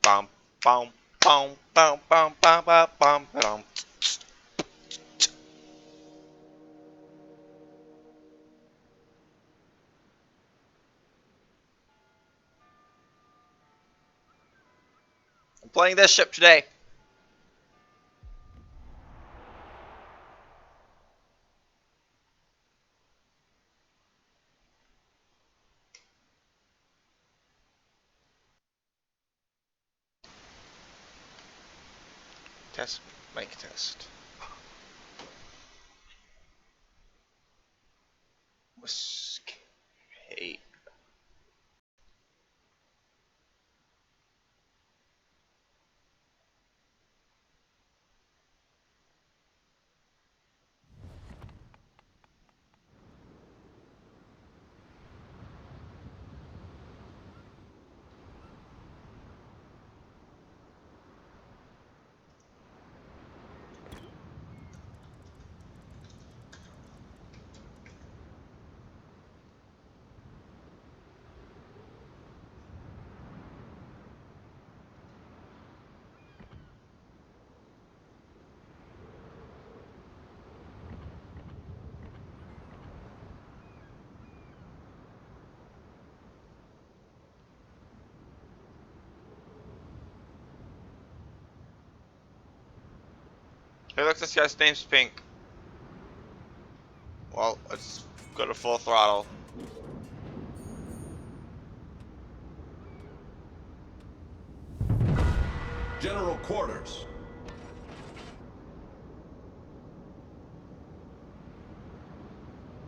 bum bum bum bum bum bum bum bum bum. I'm playing this ship today. Test, mic test. Hey. Hey, look, this guy's name's Pink. Well, let's go to full throttle. General quarters.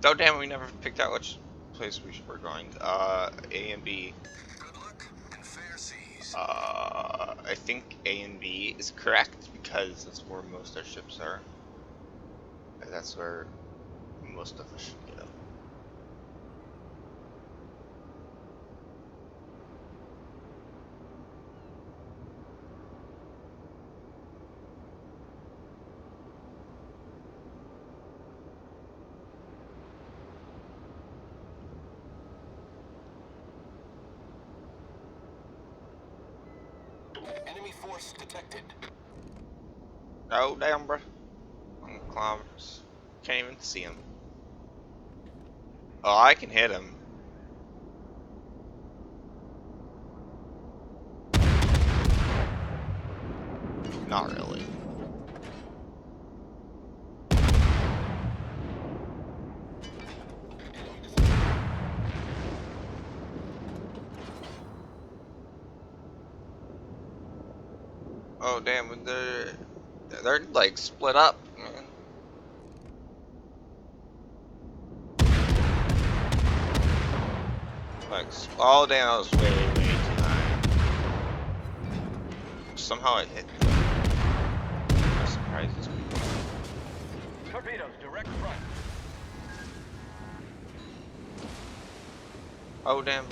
Oh damn, we never picked out which place we're going. A and B. Good luck and fair seas. I think A and B is correct because that's where most of our ships are. And that's where most of us should go. Enemy force detected. Oh damn, bro. 1 kilometers. Can't even see him. Oh, I can hit him. Not really. Oh damn, they're like split up, man. Like, oh damn, that was way too high. Somehow I hit them. That surprises me. Torpedoes direct front. Oh damn.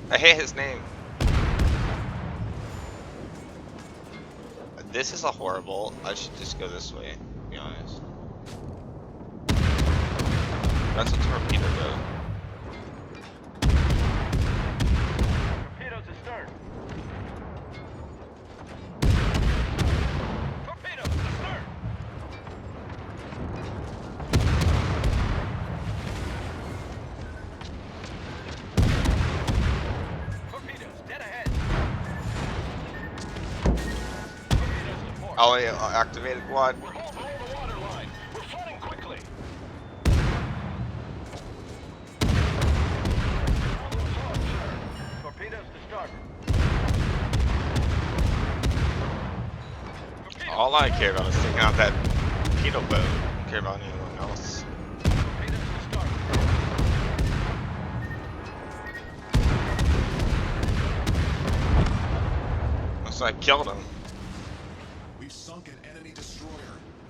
I hate his name. This is a horrible. I should just go this way, to be honest. That's a torpedo go. Torpedoes astern. Torpedoes astern. Torpedoes dead ahead. Torpedoes to port. Oh, yeah, activated quad. We're all below the water line. We're flooding quickly. Torpedoes to starboard. All I care about is taking out that torpedo boat. I don't care about anyone else. Torpedoes to starboard. So I killed him. We've sunk an enemy destroyer.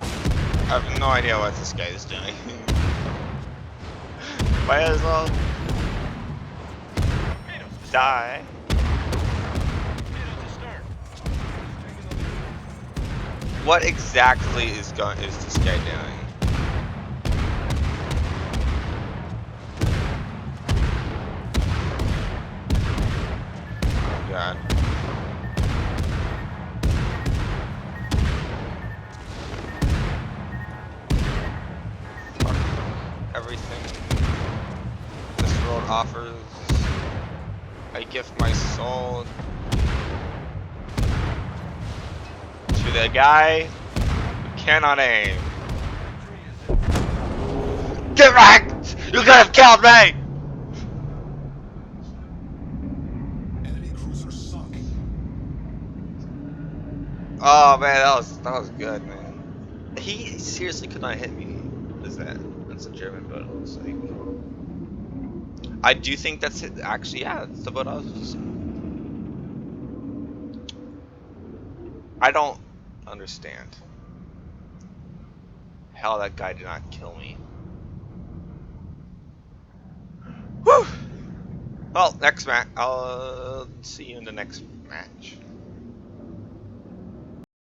I have no idea what this guy is doing. Might as well Torpedoes to die. Torpedoes to stern. What exactly is this guy doing? Oh god. offers. I give my soul to the guy who cannot aim. Get wrecked! You could have killed me! Enemy cruiser sunk. Oh man, that was good, man. He seriously could not hit me. What is that? That's a German boat, it looks like. I do think that's it. Actually, yeah, that's the boat I was using. I don't understand how that guy did not kill me. Whew! Well, next match. I'll see you in the next match.